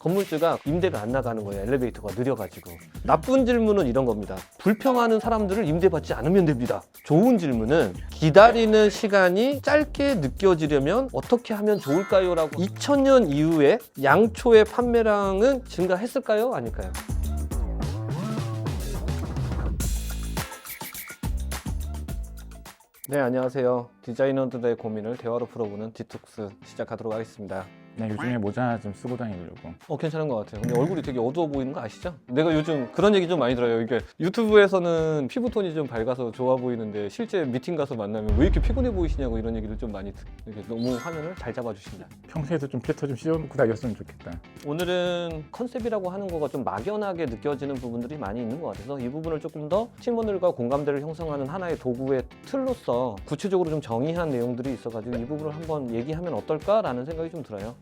건물주가 임대가 안 나가는 거예요. 엘리베이터가 느려가지고. 나쁜 질문은 이런 겁니다. 불평하는 사람들을 임대받지 않으면 됩니다. 좋은 질문은 기다리는 시간이 짧게 느껴지려면 어떻게 하면 좋을까요? 라고 2000년 이후에 양초의 판매량은 증가했을까요? 아닐까요? 네, 안녕하세요. 디자이너들의 고민을 대화로 풀어보는 디톡스 시작하도록 하겠습니다. 네, 요즘에 모자 좀 쓰고 다니려고. 괜찮은 것 같아요. 근데 얼굴이 되게 어두워 보이는 거 아시죠? 내가 요즘 그런 얘기 좀 많이 들어요. 이게 유튜브에서는 피부톤이 좀 밝아서 좋아 보이는데 실제 미팅 가서 만나면 왜 이렇게 피곤해 보이시냐고 이런 얘기를 좀 많이 이렇게 너무 화면을 잘 잡아주신다. 평소에도 좀 필터 좀 씌워놓고 다녔으면 좋겠다. 오늘은 컨셉이라고 하는 거가 좀 막연하게 느껴지는 부분들이 많이 있는 것 같아서 이 부분을 조금 더 팀원들과 공감대를 형성하는 하나의 도구의 틀로서 구체적으로 좀 정의한 내용들이 있어가지고 이 부분을 한번 얘기하면 어떨까라는 생각이 좀 들어요.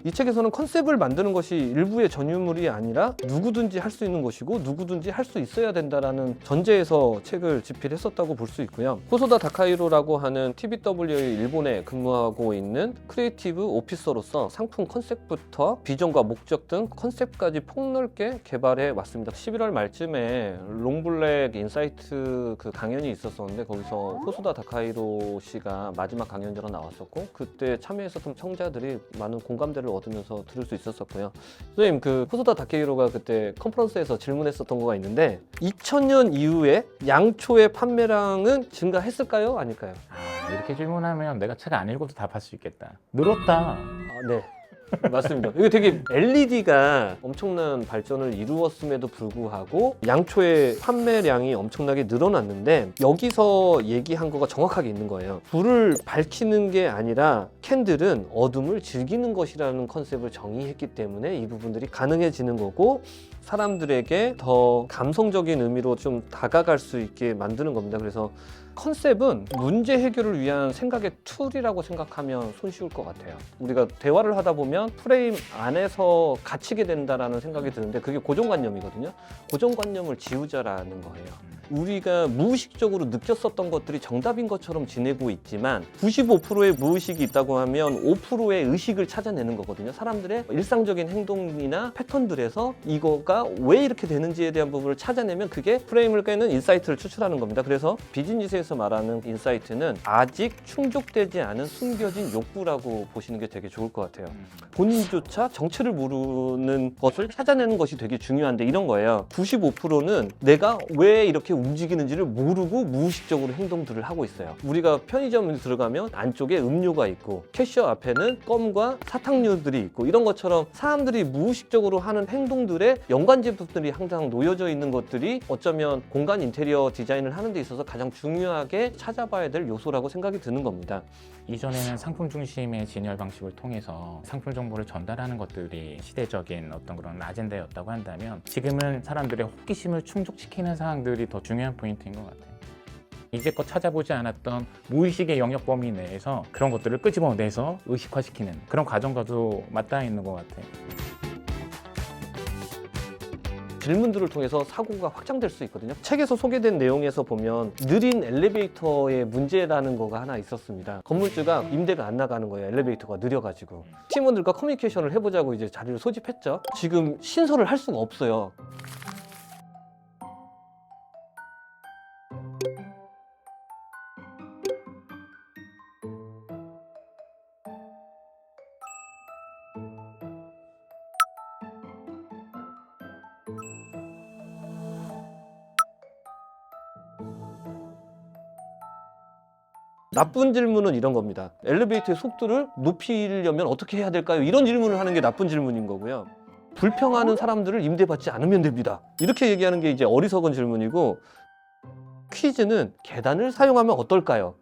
이 책에서는 컨셉을 만드는 것이 일부의 전유물이 아니라 누구든지 할 수 있는 것이고 누구든지 할 수 있어야 된다라는 전제에서 책을 집필했었다고 볼 수 있고요. 호소다 다카이로라고 하는 TBW의 일본에 근무하고 있는 크리에이티브 오피서로서 상품 컨셉부터 비전과 목적 등 컨셉까지 폭넓게 개발해 왔습니다. 11월 말쯤에 롱블랙 인사이트 그 강연이 있었었는데 거기서 호소다 다카이로 씨가 마지막 강연자로 나왔었고 그때 참여했었던 청자들이 많은 공감대를 얻으면서 들을 수 있었었고요. 선생님, 그 호소다 다케히로가 그때 컨퍼런스에서 질문했었던 거가 있는데 2000년 이후에 양초의 판매량은 증가했을까요? 아닐까요? 이렇게 질문하면 내가 책 안 읽어도 답할 수 있겠다. 늘었다. 네. 맞습니다. 이게 되게 LED가 엄청난 발전을 이루었음에도 불구하고 양초의 판매량이 엄청나게 늘어났는데 여기서 얘기한 거가 정확하게 있는 거예요. 불을 밝히는 게 아니라 캔들은 어둠을 즐기는 것이라는 컨셉을 정의했기 때문에 이 부분들이 가능해지는 거고 사람들에게 더 감성적인 의미로 좀 다가갈 수 있게 만드는 겁니다. 그래서 컨셉은 문제 해결을 위한 생각의 툴이라고 생각하면 손쉬울 것 같아요. 우리가 대화를 하다 보면 프레임 안에서 갇히게 된다라는 생각이 드는데 그게 고정관념이거든요. 고정관념을 지우자라는 거예요. 우리가 무의식적으로 느꼈었던 것들이 정답인 것처럼 지내고 있지만 95%의 무의식이 있다고 하면 5%의 의식을 찾아내는 거거든요. 사람들의 일상적인 행동이나 패턴들에서 이거가 왜 이렇게 되는지에 대한 부분을 찾아내면 그게 프레임을 깨는 인사이트를 추출하는 겁니다. 그래서 비즈니스에서 말하는 인사이트는 아직 충족되지 않은 숨겨진 욕구라고 보시는 게 되게 좋을 것 같아요. 본인조차 정체를 모르는 것을 찾아내는 것이 되게 중요한데 이런 거예요. 95%는 내가 왜 이렇게 움직이는지를 모르고 무의식적으로 행동들을 하고 있어요. 우리가 편의점에 들어가면 안쪽에 음료가 있고 캐셔 앞에는 껌과 사탕류들이 있고 이런 것처럼 사람들이 무의식적으로 하는 행동들의 연관지점들이 항상 놓여져 있는 것들이 어쩌면 공간 인테리어 디자인을 하는 데 있어서 가장 중요하게 찾아봐야 될 요소라고 생각이 드는 겁니다. 이전에는 상품 중심의 진열 방식을 통해서 상품 정보를 전달하는 것들이 시대적인 어떤 그런 아젠다였다고 한다면 지금은 사람들의 호기심을 충족시키는 사항들이 더 중요한 포인트인 것 같아요. 이제껏 찾아보지 않았던 무의식의 영역 범위 내에서 그런 것들을 끄집어내서 의식화시키는 그런 과정과도 맞닿아 있는 것 같아요. 질문들을 통해서 사고가 확장될 수 있거든요. 책에서 소개된 내용에서 보면 느린 엘리베이터의 문제라는 거가 하나 있었습니다. 건물주가 임대가 안 나가는 거예요. 엘리베이터가 느려가지고. 팀원들과 커뮤니케이션을 해보자고 이제 자리를 소집했죠. 지금 신설을 할 수가 없어요. 나쁜 질문은 이런 겁니다. 엘리베이터의 속도를 높이려면 어떻게 해야 될까요? 이런 질문을 하는 게 나쁜 질문인 거고요. 불평하는 사람들을 임대받지 않으면 됩니다. 이렇게 얘기하는 게 이제 어리석은 질문이고 퀴즈는 계단을 사용하면 어떨까요?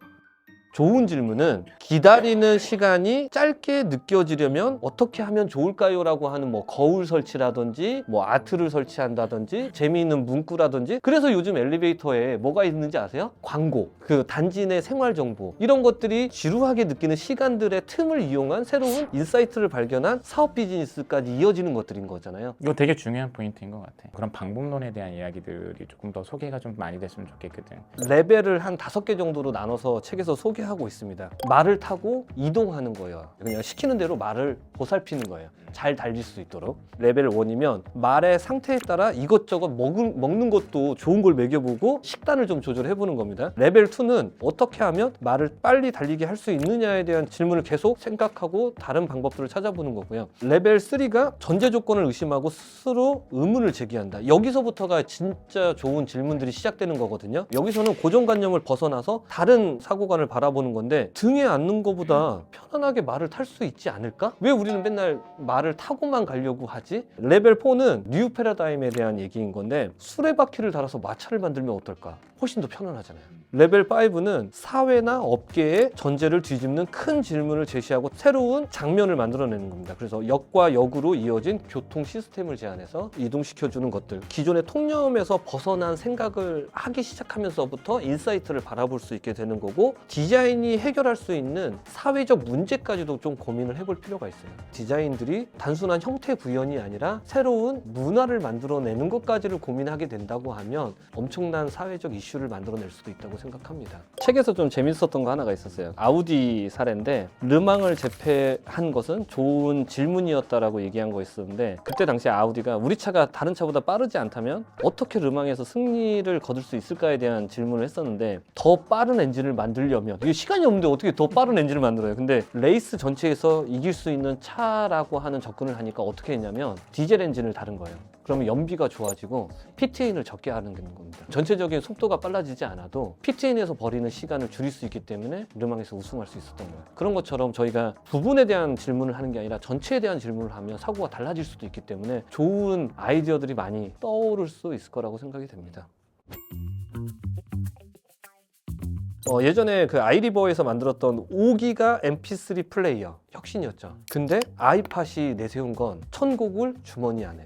좋은 질문은 기다리는 시간이 짧게 느껴지려면 어떻게 하면 좋을까요? 라고 하는 뭐 거울 설치라든지 뭐 아트를 설치한다든지 재미있는 문구라든지 그래서 요즘 엘리베이터에 뭐가 있는지 아세요? 광고, 그 단지 내 생활 정보 이런 것들이 지루하게 느끼는 시간들의 틈을 이용한 새로운 인사이트를 발견한 사업 비즈니스까지 이어지는 것들인 거잖아요. 이거 되게 중요한 포인트인 것 같아요. 그런 방법론에 대한 이야기들이 조금 더 소개가 좀 많이 됐으면 좋겠거든. 레벨을 한 5개 정도로 나눠서 책에서 소개 하고 있습니다. 말을 타고 이동하는 거예요. 그냥 시키는 대로 말을 보살피는 거예요. 잘 달릴 수 있도록. 레벨 1이면 말의 상태에 따라 이것저것 먹는 것도 좋은 걸 먹여보고 식단을 좀 조절해보는 겁니다. 레벨 2는 어떻게 하면 말을 빨리 달리게 할 수 있느냐에 대한 질문을 계속 생각하고 다른 방법들을 찾아보는 거고요. 레벨 3가 전제 조건을 의심하고 스스로 의문을 제기한다. 여기서부터가 진짜 좋은 질문들이 시작되는 거거든요. 여기서는 고정관념을 벗어나서 다른 사고관을 바라보는 건데, 등에 앉는 것보다 편안하게 말을 탈 수 있지 않을까? 왜 우리는 맨날 말을 타고만 가려고 하지? 레벨 4는 뉴 패러다임에 대한 얘기인 건데, 수레바퀴를 달아서 마차를 만들면 어떨까? 훨씬 더 편안하잖아요. 레벨 5는 사회나 업계의 전제를 뒤집는 큰 질문을 제시하고 새로운 장면을 만들어내는 겁니다. 그래서 역과 역으로 이어진 교통 시스템을 제안해서 이동시켜주는 것들, 기존의 통념에서 벗어난 생각을 하기 시작하면서부터 인사이트를 바라볼 수 있게 되는 거고, 디자인이 해결할 수 있는 사회적 문제까지도 좀 고민을 해볼 필요가 있어요. 디자인들이 단순한 형태 구현이 아니라 새로운 문화를 만들어내는 것까지를 고민하게 된다고 하면 엄청난 사회적 이슈를 만들어낼 수도 있다고 생각합니다. 책에서 좀 재밌었던 거 하나가 있었어요. 아우디 사례인데, 르망을 제패한 것은 좋은 질문이었다라고 얘기한 거 있었는데, 그때 당시에 아우디가 우리 차가 다른 차보다 빠르지 않다면 어떻게 르망에서 승리를 거둘 수 있을까에 대한 질문을 했었는데, 더 빠른 엔진을 만들려면, 이게 시간이 없는데 어떻게 더 빠른 엔진을 만들어요? 근데 레이스 전체에서 이길 수 있는 차라고 하는 접근을 하니까 어떻게 했냐면 디젤 엔진을 다른 거예요. 그러면 연비가 좋아지고 피트인을 적게 하는 겁니다. 전체적인 속도가 빨라지지 않아도 피트인에서 버리는 시간을 줄일 수 있기 때문에 르망에서 우승할 수 있었던 거예요. 그런 것처럼 저희가 부분에 대한 질문을 하는 게 아니라 전체에 대한 질문을 하면 사고가 달라질 수도 있기 때문에 좋은 아이디어들이 많이 떠오를 수 있을 거라고 생각이 됩니다. 예전에 그 아이리버에서 만들었던 5기가 MP3 플레이어 혁신이었죠. 근데 아이팟이 내세운 건 1000곡을 주머니 안에.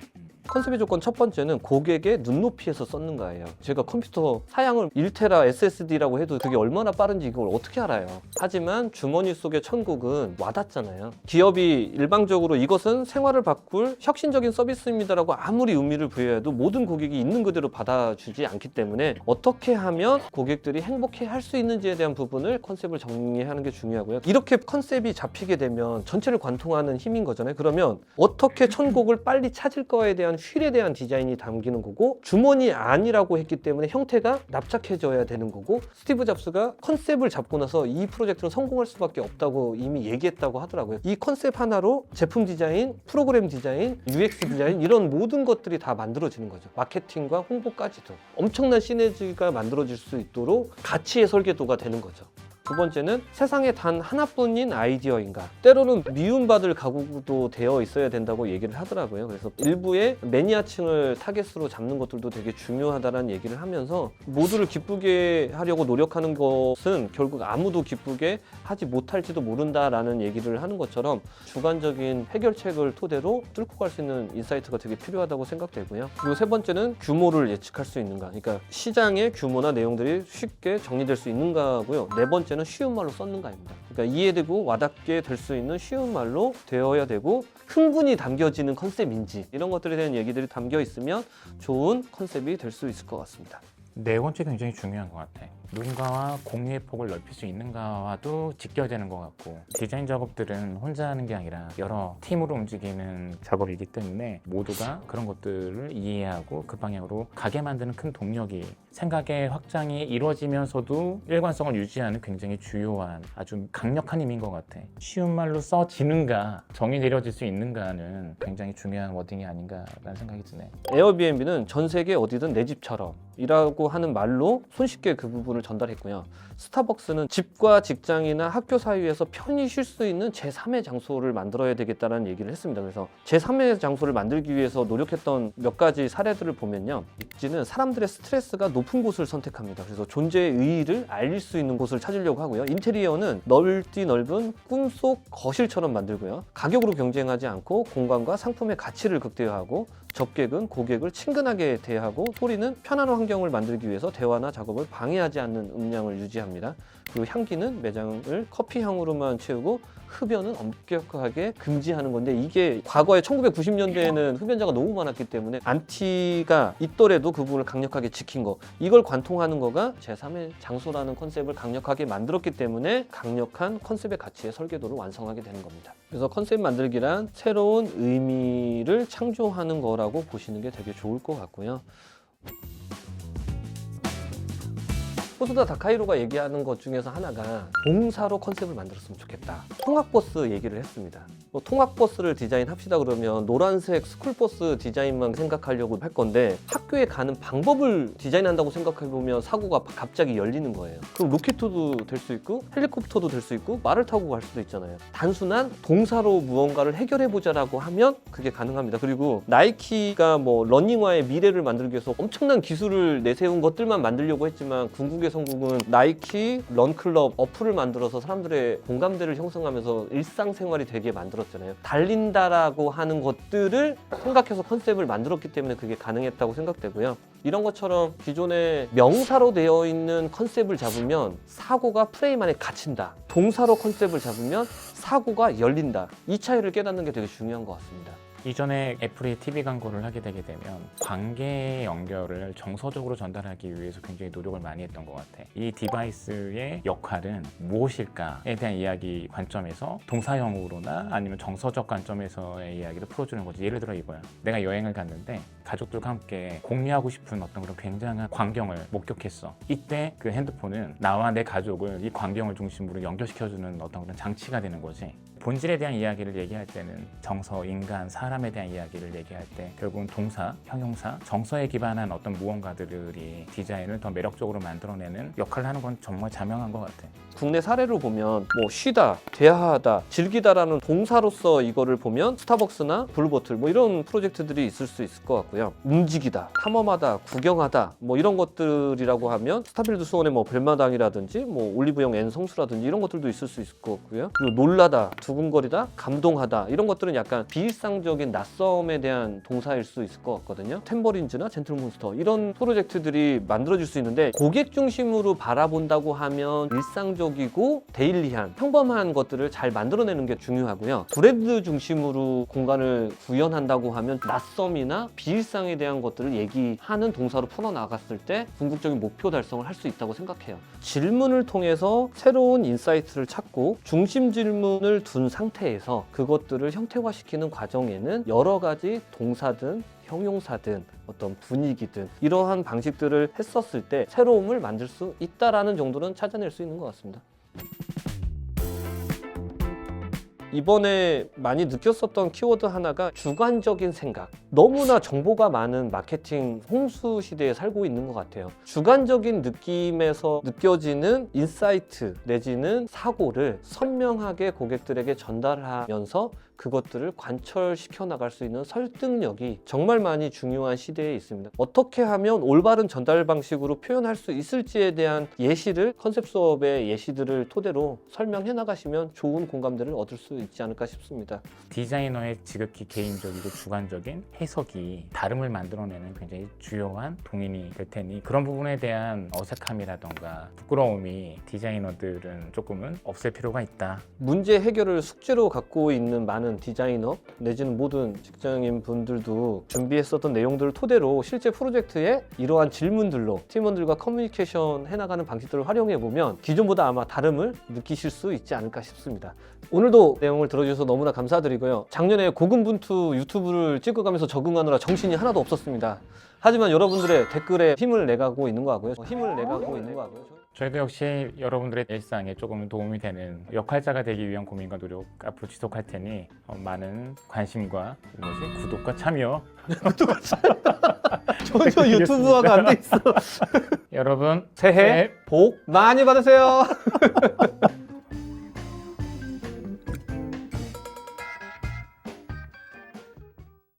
컨셉의 조건 첫 번째는 고객의 눈높이에서 썼는가예요. 제가 컴퓨터 사양을 1테라 SSD라고 해도 그게 얼마나 빠른지 이걸 어떻게 알아요? 하지만 주머니 속의 1000곡은 와닿잖아요. 기업이 일방적으로 이것은 생활을 바꿀 혁신적인 서비스입니다라고 아무리 의미를 부여해도 모든 고객이 있는 그대로 받아주지 않기 때문에 어떻게 하면 고객들이 행복해 할 수 있는지에 대한 부분을 컨셉을 정리하는 게 중요하고요. 이렇게 컨셉이 잡히게 되면 전체를 관통하는 힘인 거잖아요. 그러면 어떻게 1000곡을 빨리 찾을 거에 대한 휠에 대한 디자인이 담기는 거고, 주머니 안이라고 했기 때문에 형태가 납작해져야 되는 거고, 스티브 잡스가 컨셉을 잡고 나서 이 프로젝트는 성공할 수밖에 없다고 이미 얘기했다고 하더라고요. 이 컨셉 하나로 제품 디자인, 프로그램 디자인, UX 디자인 이런 모든 것들이 다 만들어지는 거죠. 마케팅과 홍보까지도 엄청난 시너지가 만들어질 수 있도록 가치의 설계도가 되는 거죠. 두 번째는 세상에 단 하나뿐인 아이디어인가. 때로는 미움받을 각오도 되어 있어야 된다고 얘기를 하더라고요. 그래서 일부의 매니아층을 타겟으로 잡는 것들도 되게 중요하다는 얘기를 하면서, 모두를 기쁘게 하려고 노력하는 것은 결국 아무도 기쁘게 하지 못할지도 모른다라는 얘기를 하는 것처럼 주관적인 해결책을 토대로 뚫고 갈 수 있는 인사이트가 되게 필요하다고 생각되고요. 그리고 세 번째는 규모를 예측할 수 있는가. 그러니까 시장의 규모나 내용들이 쉽게 정리될 수 있는가고요. 네 번째는 쉬운 말로 썼는가입니다. 그러니까 이해되고 와닿게 될 수 있는 쉬운 말로 되어야 되고, 흥분이 담겨지는 컨셉인지 이런 것들에 대한 얘기들이 담겨 있으면 좋은 컨셉이 될 수 있을 것 같습니다. 네 번째 굉장히 중요한 것 같아. 누군가와 공유의 폭을 넓힐 수 있는가와도 직결되는 것 같고, 디자인 작업들은 혼자 하는 게 아니라 여러 팀으로 움직이는 작업이기 때문에 모두가 그런 것들을 이해하고 그 방향으로 가게 만드는 큰 동력이, 생각의 확장이 이루어지면서도 일관성을 유지하는 굉장히 주요한 아주 강력한 힘인 것 같아. 쉬운 말로 써지는가, 정이 내려질 수 있는가는 굉장히 중요한 워딩이 아닌가라는 생각이 드네. 에어비앤비는 전 세계 어디든 내 집처럼 이라고 하는 말로 손쉽게 그 부분을 전달했고요. 스타벅스는 집과 직장이나 학교 사이에서 편히 쉴 수 있는 제3의 장소를 만들어야 되겠다는 얘기를 했습니다. 그래서 제3의 장소를 만들기 위해서 노력했던 몇 가지 사례들을 보면요. 입지는 사람들의 스트레스가 높은 곳을 선택합니다. 그래서 존재의 의의를 알릴 수 있는 곳을 찾으려고 하고요. 인테리어는 넓디 넓은 꿈속 거실처럼 만들고요. 가격으로 경쟁하지 않고 공간과 상품의 가치를 극대화하고, 접객은 고객을 친근하게 대하고 소리는 편안한 환경을 만들기 위해서 대화나 작업을 방해하지 않는 음량을 유지합니다. 그리고 향기는 매장을 커피 향으로만 채우고 흡연은 엄격하게 금지하는 건데 이게 과거에 1990년대에는 흡연자가 너무 많았기 때문에 안티가 있더라도 그 부분을 강력하게 지킨 거, 이걸 관통하는 거가 제3의 장소라는 컨셉을 강력하게 만들었기 때문에 강력한 컨셉의 가치의 설계도를 완성하게 되는 겁니다. 그래서 컨셉 만들기란 새로운 의미를 창조하는 거라고 보시는 게 되게 좋을 것 같고요. 호소다 다카이로가 얘기하는 것 중에서 하나가 동사로 컨셉을 만들었으면 좋겠다. 통학버스 얘기를 했습니다. 통학버스를 디자인합시다 그러면 노란색 스쿨버스 디자인만 생각하려고 할 건데 학교에 가는 방법을 디자인한다고 생각해보면 사고가 갑자기 열리는 거예요. 그럼 로켓도 될 수 있고 헬리콥터도 될 수 있고 말을 타고 갈 수도 있잖아요. 단순한 동사로 무언가를 해결해보자라고 하면 그게 가능합니다. 그리고 나이키가 뭐 러닝화의 미래를 만들기 위해서 엄청난 기술을 내세운 것들만 만들려고 했지만 궁극의 성공은 나이키 런클럽 어플을 만들어서 사람들의 공감대를 형성하면서 일상생활이 되게 만들었잖아요. 달린다라고 하는 것들을 생각해서 컨셉을 만들었기 때문에 그게 가능했다고 생각되고요. 이런 것처럼 기존에 명사로 되어 있는 컨셉을 잡으면 사고가 프레임 안에 갇힌다. 동사로 컨셉을 잡으면 사고가 열린다. 이 차이를 깨닫는 게 되게 중요한 것 같습니다. 이전에 애플이 TV 광고를 하게 되게 되면 관계 연결을 정서적으로 전달하기 위해서 굉장히 노력을 많이 했던 것 같아. 이 디바이스의 역할은 무엇일까에 대한 이야기 관점에서 동사형으로나 아니면 정서적 관점에서의 이야기를 풀어주는 거지. 예를 들어 이거야. 내가 여행을 갔는데 가족들과 함께 공유하고 싶은 어떤 그런 굉장한 광경을 목격했어. 이때 그 핸드폰은 나와 내 가족을 이 광경을 중심으로 연결시켜주는 어떤 그런 장치가 되는 거지. 본질에 대한 이야기를 얘기할 때는 정서, 인간, 사람에 대한 이야기를 얘기할 때 결국은 동사, 형용사, 정서에 기반한 어떤 무언가들이 디자인을 더 매력적으로 만들어내는 역할을 하는 건 정말 자명한 것 같아. 국내 사례로 보면 뭐 쉬다, 대화하다, 즐기다라는 동사로서 이거를 보면 스타벅스나 블루보틀 뭐 이런 프로젝트들이 있을 수 있을 것 같고요. 움직이다, 탐험하다, 구경하다 뭐 이런 것들이라고 하면 스타필드 수원의 뭐 벨마당이라든지 뭐 올리브영 앤 성수라든지 이런 것들도 있을 수 있을 것 같고요. 그리고 놀라다, 두근거리다, 감동하다 이런 것들은 약간 비일상적인 낯섦에 대한 동사일 수 있을 것 같거든요. 템버린즈나 젠틀몬스터 이런 프로젝트들이 만들어질 수 있는데 고객 중심으로 바라본다고 하면 일상적이고 데일리한 평범한 것들을 잘 만들어내는 게 중요하고요. 브랜드 중심으로 공간을 구현한다고 하면 낯섦이나 비일상에 대한 것들을 얘기하는 동사로 풀어나갔을 때 궁극적인 목표 달성을 할 수 있다고 생각해요. 질문을 통해서 새로운 인사이트를 찾고 중심 질문을 둔 상태에서 그것들을 형태화시키는 과정에는 여러 가지 동사든 형용사든 어떤 분위기든 이러한 방식들을 했었을 때 새로움을 만들 수 있다라는 정도는 찾아낼 수 있는 것 같습니다. 이번에 많이 느꼈었던 키워드 하나가 주관적인 생각. 너무나 정보가 많은 마케팅 홍수 시대에 살고 있는 것 같아요. 주관적인 느낌에서 느껴지는 인사이트 내지는 사고를 선명하게 고객들에게 전달하면서 그것들을 관철시켜 나갈 수 있는 설득력이 정말 많이 중요한 시대에 있습니다. 어떻게 하면 올바른 전달 방식으로 표현할 수 있을지에 대한 예시를 컨셉 수업의 예시들을 토대로 설명해 나가시면 좋은 공감대를 얻을 수 있지 않을까 싶습니다. 디자이너의 지극히 개인적이고 주관적인 해석이 다름을 만들어내는 굉장히 주요한 동인이 될 테니 그런 부분에 대한 어색함이라던가 부끄러움이 디자이너들은 조금은 없앨 필요가 있다. 문제 해결을 숙제로 갖고 있는 많은 디자이너 내지는 모든 직장인 분들도 준비했었던 내용들을 토대로 실제 프로젝트에 이러한 질문들로 팀원들과 커뮤니케이션 해나가는 방식들을 활용해 보면 기존보다 아마 다름을 느끼실 수 있지 않을까 싶습니다. 오늘도 내용을 들어주셔서 너무나 감사드리고요. 작년에 고군분투 유튜브를 찍어가면서 적응하느라 정신이 하나도 없었습니다. 하지만 여러분들의 댓글에 힘을 내가고 있는 거 같고요. 저희도 역시 여러분들의 일상에 조금 도움이 되는 역할자가 되기 위한 고민과 노력 앞으로 지속할 테니 많은 관심과 구독과 참여 전혀 유튜브화가 안 돼 있어. 여러분 새해 복 많이 받으세요.